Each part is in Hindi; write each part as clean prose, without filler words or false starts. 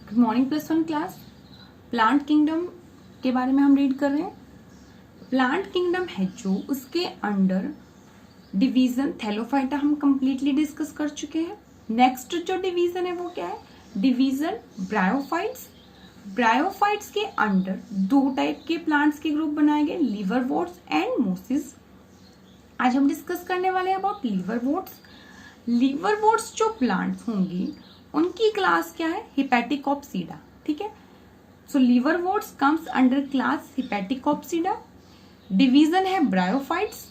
Good morning plus one class. Plant kingdom के बारे में हम रीड कर रहे हैं। प्लांट किंगडम है जो उसके अंडर डिवीजन थैलोफाइटा हम कंप्लीटली डिस्कस कर चुके हैं। नेक्स्ट जो डिवीजन है वो क्या है? Division bryophytes. ब्रायोफाइट्स के अंडर दो टाइप के प्लांट्स के ग्रुप बनाए गए, लीवरवोर्ट्स एंड मोसिस। आज हम डिस्कस करने वाले हैं अबाउट लीवरवोर्ट्स। लीवरवोर्ट्स जो प्लांट्स होंगी उनकी क्लास क्या है? हिपैटिकोप्सिडा। ठीक है, सो लीवरवोर्ट्स कम्स अंडर क्लास हिपैटिकोप्सिडा। डिवीजन है ब्रायोफाइट्स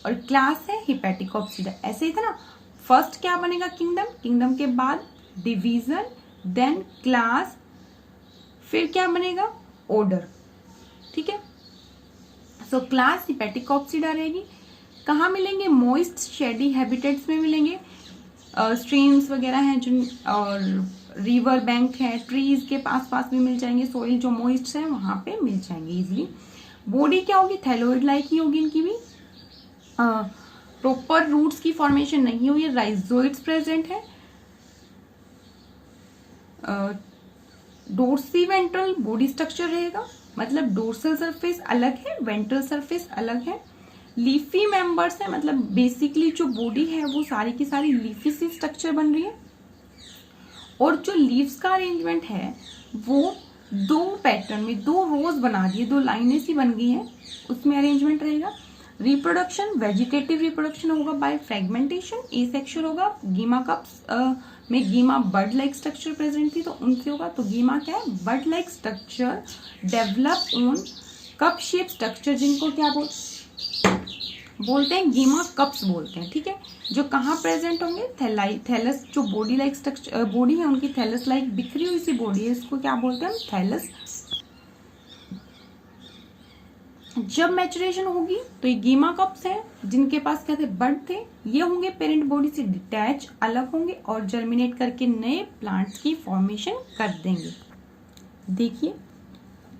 और क्लास है हिपैटिकोप्सिडा। ऐसे ही था ना, फर्स्ट क्या बनेगा? किंगडम, किंगडम के बाद डिवीजन, देन क्लास, फिर क्या बनेगा? ऑर्डर। ठीक है, सो क्लास हिपैटिकोप्सिडा रहेगी। कहाँ मिलेंगे? मॉइस्ट शेडी हैबिटेट्स में मिलेंगे। स्ट्रीम्स वगैरह हैं जो, और रिवर बैंक है, ट्रीज के पास पास भी मिल जाएंगे। सोइल जो मॉइस्ट है वहां पे मिल जाएंगे इजिली। बॉडी क्या होगी? थैलोइड लाइक ही होगी इनकी भी। प्रॉपर रूट्स की फॉर्मेशन नहीं हुई है, राइजोइड्स प्रेजेंट है। डोर्सी वेंट्रल बॉडी स्ट्रक्चर रहेगा, मतलब डोर्सल सरफेस अलग है, वेंट्रल सरफेस अलग है। लीफी मेंबर्स है, मतलब बेसिकली जो बॉडी है वो सारी की सारी लीफी से स्ट्रक्चर बन रही है। और जो लीव्स का अरेंजमेंट है वो दो पैटर्न में, दो रोज बना दिए, दो लाइनें सी बन गई हैं, उसमें अरेंजमेंट रहेगा। रिप्रोडक्शन वेजिटेटिव रिप्रोडक्शन होगा बाय फ्रेगमेंटेशन। एसेक्सुअल होगा। गीमा कप्स में गीमा बर्ड लाइक स्ट्रक्चर प्रेजेंट थी तो उनसे होगा। तो गीमा क्या है? Bird like structure develop on cup shape structure, जिनको क्या बोलते हैं? गीमा कप्स बोलते हैं। ठीक है, जो कहाँ प्रेजेंट होंगे? थैलस, जो बॉडी लाइक स्ट्रक्चर बॉडी है उनकी थैलस लाइक बिखरी हुई सी बॉडी है, इसको क्या बोलते हैं हम? थैलस। जब मैचुरेशन होगी तो ये गीमा कप्स हैं जिनके पास क्या थे? बर्ड थे। ये होंगे पेरेंट बॉडी से डिटैच, अलग होंगे और जर्मिनेट करके नए प्लांट्स की फॉर्मेशन कर देंगे। देखिए,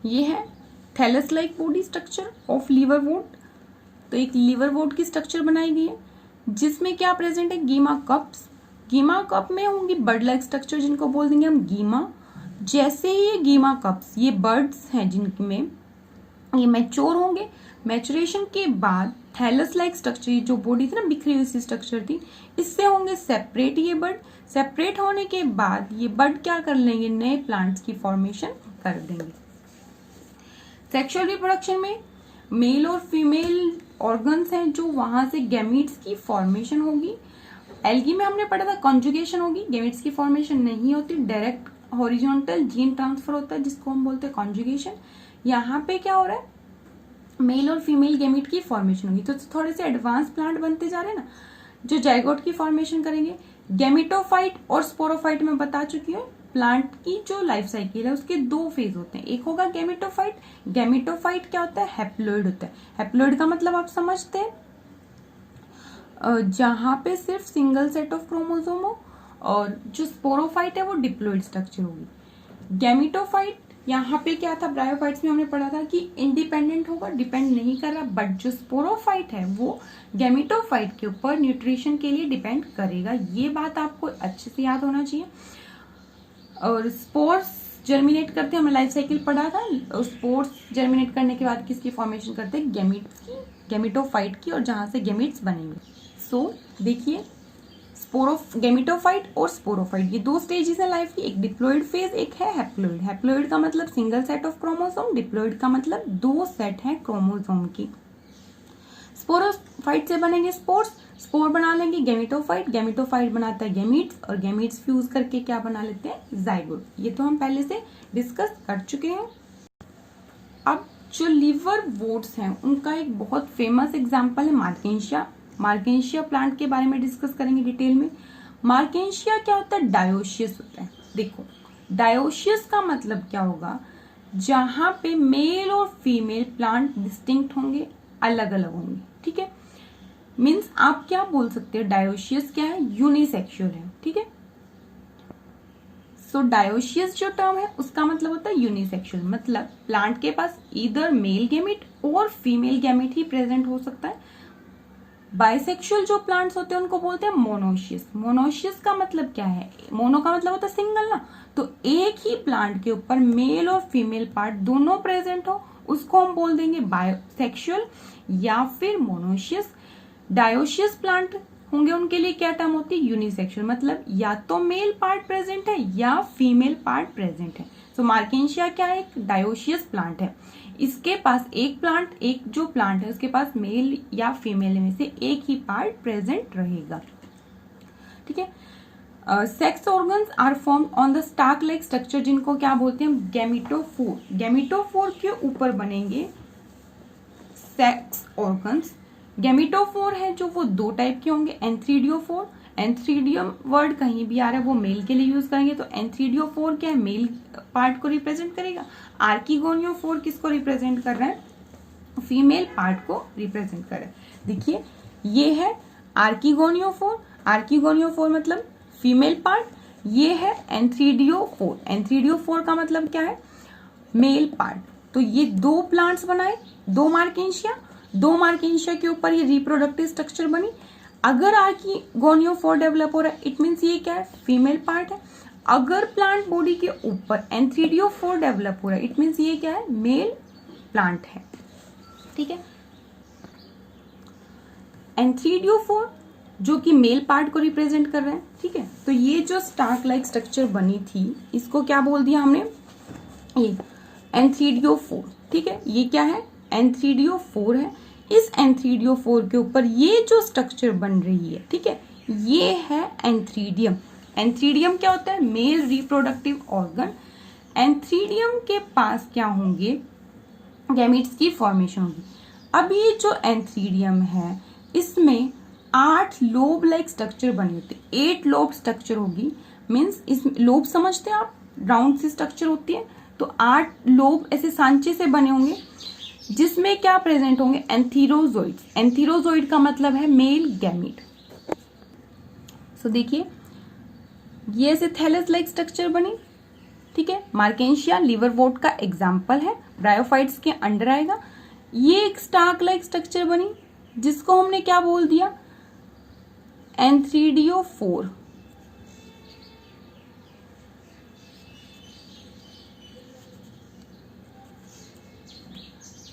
ये है thallus like body structure of liverwort. तो एक लीवरवोर्ट की स्ट्रक्चर बनाई गई है जिसमें क्या प्रेजेंट है? गीमा कप्स। गीमा कप में होंगी बर्ड लाइक स्ट्रक्चर, जिनको बोल देंगे हम गीमा। जैसे ही ये गीमा कप्स, ये बर्ड्स हैं जिनमें ये मैच्योर होंगे, मैचुरेशन के बाद थैलस लाइक स्ट्रक्चर, ये जो बॉडी थी ना बिखरी हुई सी स्ट्रक्चर थी, इससे होंगे सेपरेट। ये बर्ड सेपरेट होने के बाद ये बर्ड क्या कर लेंगे? नए प्लांट्स की फॉर्मेशन कर देंगे। सेक्सुअल रिप्रोडक्शन में मेल और फीमेल ऑर्गन्स हैं जो वहां से गैमीट्स की फॉर्मेशन होगी। एल्गी में हमने पढ़ा था कॉन्जुगेशन होगी, गैमीट्स की फॉर्मेशन नहीं होती, डायरेक्ट हॉरिजॉन्टल जीन ट्रांसफर होता है जिसको हम बोलते हैं कॉन्जुगेशन। यहाँ पे क्या हो रहा है? मेल और फीमेल गैमीट की फॉर्मेशन होगी। तो थोड़े से एडवांस प्लांट बनते जा रहे हैं ना, जो जाइगोट की फॉर्मेशन करेंगे। गैमिटोफाइट और स्पोरोफाइट में बता चुकी हूँ। प्लांट की जो लाइफ साइकिल है उसके दो फेज होते हैं। एक होगा गैमिटोफाइट। गैमिटोफाइट क्या होता है? हैप्लोइड होता है। हैप्लोइड का मतलब आप समझते हैं, जहां पे सिर्फ सिंगल सेट ऑफ क्रोमोसोम हो। और जो स्पोरोफाइट है वो डिप्लोइड स्ट्रक्चर होगी। गैमिटोफाइट यहाँ पे क्या था? ब्रायोफाइट्स में हमने पढ़ा था कि इंडिपेंडेंट होगा, डिपेंड नहीं कर रहा। बट जो स्पोरोफाइट है वो गैमिटोफाइट के ऊपर न्यूट्रिशन के लिए डिपेंड करेगा। ये बात आपको अच्छे से याद होना चाहिए। और स्पोर्स जर्मिनेट करते हैं, हमने लाइफ साइकिल पढ़ा था। स्पोर्स जर्मिनेट करने के बाद किसकी फॉर्मेशन करते हैं? गैमीट्स की, गैमिटोफाइट की, और जहां से गैमीट्स बनेंगे। सो देखिए, गैमिटोफाइट और स्पोरोफाइट, ये दो स्टेजेस है लाइफ की। एक डिप्लॉइड फेज, एक है हैप्लॉइड। हैप्लॉइड का मतलब single set of chromosome, diploid का मतलब दो सेट है क्रोमोसोम की। स्पोरोफाइट से बनेंगे स्पोर्स, स्पोर बना लेंगे गैमिटोफाइट, गैमिटोफाइट बनाता है गैमीट्स, और गैमीट्स फ्यूज करके क्या बना लेते हैं? जाइगोट। ये तो हम पहले से डिस्कस कर चुके हैं। अब जो लीवरवोर्ट्स हैं उनका एक बहुत फेमस एग्जांपल है मार्केंशिया। मार्केंशिया प्लांट के बारे में डिस्कस करेंगे डिटेल में। मार्केंशिया क्या होता है? डायोशियस होता है। देखो, डायोशियस का मतलब क्या होगा? जहां पे मेल और फीमेल प्लांट डिस्टिंक्ट होंगे, अलग अलग होंगे। ठीक है, मीन्स आप क्या बोल सकते हो? डायोशियस क्या है? यूनिसेक्सुअल है। ठीक है, सो डायोशियस जो टर्म है उसका मतलब होता है यूनिसेक्सुअल, मतलब प्लांट के पास इधर मेल गैमेट और फीमेल गैमेट ही प्रेजेंट हो सकता है। बाइसेक्सुअल जो प्लांट्स होते हैं उनको बोलते हैं मोनोशियस। मोनोशियस का मतलब क्या है? मोनो का मतलब होता है सिंगल ना, तो एक ही प्लांट के ऊपर मेल और फीमेल पार्ट दोनों प्रेजेंट हो उसको हम बोल देंगे बायोसेक्सुअल या फिर मोनोशियस। डायोशियस प्लांट होंगे उनके लिए क्या टर्म होती है? यूनिसेक्सुअल, मतलब या तो मेल पार्ट प्रेजेंट है या फीमेल पार्ट प्रेजेंट है। तो मार्केंशिया क्या है? एक डायोशियस प्लांट है, इसके पास एक जो प्लांट है उसके पास मेल या फीमेल में से एक ही पार्ट प्रेजेंट रहेगा। ठीक है। Sex organs are form on the stalk like structure, जिनको क्या बोलते हैं? गैमेटोफोर। गैमेटोफोर के ऊपर बनेंगे सेक्स ऑर्गन्स। गैमेटोफोर है जो वो दो टाइप के होंगे, एंथ्रीडियोफोर। एंथ्रीडियम वर्ड कहीं भी आ रहा है वो मेल के लिए यूज करेंगे, तो एंथ्रीडियोफोर क्या है? मेल पार्ट को रिप्रेजेंट करेगा। आर्किगोनियोफोर किसको रिप्रेजेंट कर रहा है? फीमेल पार्ट को रिप्रेजेंट कर रहा है। देखिए ये है आर्किगोनियोफोर, आर्किगोनियोफोर मतलब फीमेल पार्ट। ये है एंथ्रीडियोफोर, एंथ्रीडियोफोर का मतलब क्या है? Male part. तो ये दो प्लांट्स बनाए, दो मार्केंशिया के ऊपर ये रिप्रोडक्टिव स्ट्रक्चर बनी। अगर आर्किगोनियोफोर डेवलप हो रहा है इट मीन्स ये क्या है? फीमेल पार्ट है। अगर प्लांट बॉडी के ऊपर एंथ्रीडियोफोर डेवलप हो रहा है इट मीन्स ये क्या है? मेल प्लांट है। ठीक है। एंथ्रीडियोफोर जो कि मेल पार्ट को रिप्रेजेंट कर रहे हैं। ठीक है। तो ये जो स्टार्क लाइक स्ट्रक्चर बनी थी इसको क्या बोल दिया हमने? ये एंथ्रीडियोफोर। ठीक है। ये क्या है? एंथ्रीडियोफोर है। इस एंथ्रीडियोफोर के ऊपर ये जो स्ट्रक्चर बन रही है, ठीक है, ये है एंथ्रीडियम। एंथ्रीडियम क्या होता है? Male reproductive organ. एंथ्रीडियम के पास क्या होंगे? गैमीट्स की फॉर्मेशन होगी। अब ये जो एंथ्रीडियम है इसमें 8 लोब लाइक स्ट्रक्चर बने होते, 8 लोब स्ट्रक्चर होगी। मीन्स इस लोब समझते हैं आप? राउंड सी स्ट्रक्चर होती है, तो 8 लोब ऐसे सांचे से बने होंगे जिसमें क्या प्रेजेंट होंगे? एंथीरोजोइड्स। एंथीरोजोइड का मतलब है मेल गैमीट। सो देखिए ये ऐसे थैलस लाइक स्ट्रक्चर बनी। ठीक है। मार्केंशिया लिवरवोर्ट का एग्जाम्पल है, ब्रायोफाइट्स के अंडर आएगा। ये एक स्टार्क लाइक स्ट्रक्चर बनी जिसको हमने क्या बोल दिया? एंथ्रीडियोफोर।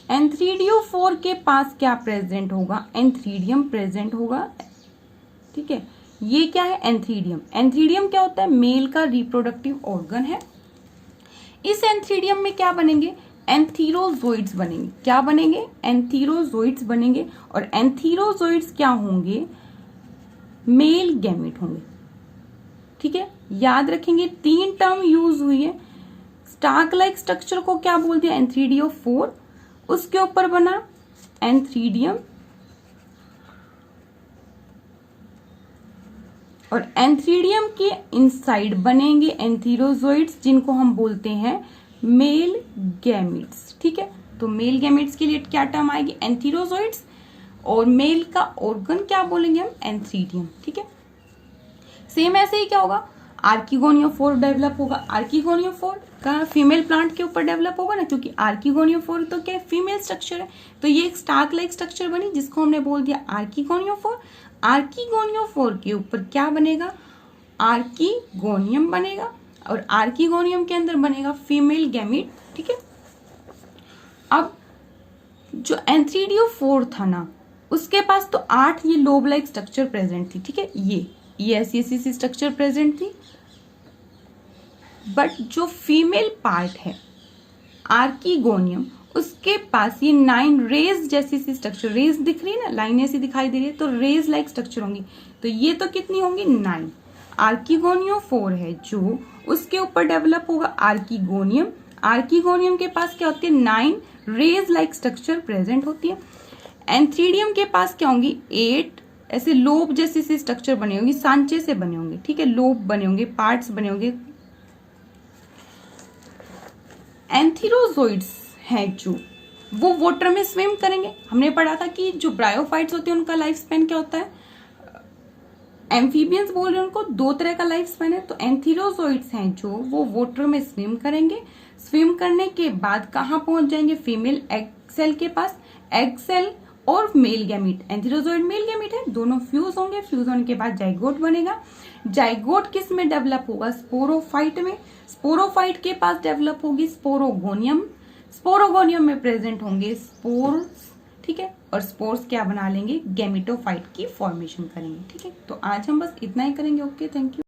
एंथ्रीडियोफोर के पास क्या प्रेजेंट होगा? एंथ्रीडियम प्रेजेंट होगा। ठीक है। ये क्या है? एंथ्रीडियम। एंथ्रीडियम क्या होता है? मेल का रिप्रोडक्टिव ऑर्गन है। इस एंथ्रीडियम में क्या बनेंगे? एंथीरोजोइड्स बनेंगे। क्या बनेंगे? एंथीरोजोइड्स बनेंगे। और एंथीरोजोइड्स क्या होंगे? मेल गैमेट होंगे। ठीक है। याद रखेंगे 3 टर्म यूज हुई है। स्टार्क लाइक स्ट्रक्चर को क्या बोल दिया? एंथ्रीडियोफोर। उसके ऊपर बना एंथ्रीडियम, और एंथ्रीडियम के इनसाइड बनेंगे एंथीरोजोइड्स जिनको हम बोलते हैं मेल गैमेट्स। ठीक है। तो मेल गैमेट्स के लिए क्या टर्म आएगी? एंथीरोजोइड्स। और मेल का ऑर्गन क्या बोलेंगे हम? एंथ्रीडियम। ठीक है। सेम ऐसे ही क्या होगा? आर्किगोनियोफोर डेवलप होगा। आर्किगोनियोफोर का फीमेल प्लांट के ऊपर डेवलप होगा ना, क्योंकि आर्किगोनियोफोर तो क्या है? फीमेल स्ट्रक्चर है। तो ये एक स्टार्क लाइक स्ट्रक्चर बनी जिसको हमने बोल दिया आर्किगोनियोफोर। आर्किगोनियोफोर के ऊपर क्या बनेगा? आर्किगोनियम बनेगा, और आर्किगोनियम के अंदर बनेगा फीमेल गैमीट। ठीक है। अब जो एंथ्रीडियोफोर था ना उसके पास तो 8 ये लोब लाइक स्ट्रक्चर प्रेजेंट थी। ठीक है। ये ऐसी स्ट्रक्चर प्रेजेंट थी। बट जो फीमेल पार्ट है आर्किगोनियम उसके पास ये 9 रेज जैसी सी स्ट्रक्चर, रेज दिख रही है ना, लाइन ऐसी दिखाई दे रही है, तो रेज लाइक स्ट्रक्चर होंगी। तो ये तो कितनी होंगी? 9। आर्किगोनियोफोर है जो उसके ऊपर डेवलप होगा आर्किगोनियम। आर्किगोनियम के पास क्या होती है? 9 रेज लाइक स्ट्रक्चर प्रेजेंट होती है। एंथ्रीडियम के पास क्या होंगी? 8 ऐसे लोब जैसी सी स्ट्रक्चर बने होंगे, सांचे से बने होंगे। ठीक है। लोब बने होंगे, पार्ट्स बने होंगे। एंथीरोजोइड्स हैं जो वो वाटर में स्विम करेंगे। हमने पढ़ा था कि जो ब्रायोफाइट्स होते हैं उनका लाइफ स्पेन क्या होता है? एम्फीबियंस बोल रहे हैं उनको 2 तरह का लाइफ स्पेन है। तो एंथीरोजोइड्स हैं जो वो वाटर में स्विम करेंगे। स्विम करने के बाद कहाँ पहुंच जाएंगे? फीमेल एग सेल के पास। एग सेल और मेल गैमीट, एंथेरोजोइड मेल गैमीट है, दोनों फ्यूज होंगे, फ्यूज होने के बाद जाइगोट बनेगा। जाइगोट किस में डेवलप होगा? स्पोरोफाइट में। स्पोरोफाइट के पास डेवलप होगी स्पोरोगोनियम, स्पोरोगोनियम में प्रेजेंट होंगे स्पोर्स, ठीक है, और स्पोर्स क्या बना लेंगे? गैमेटोफाइट की फॉर्मेशन करेंगे, ठीक है। तो आज हम बस इतना ही करेंगे। Okay, thank you.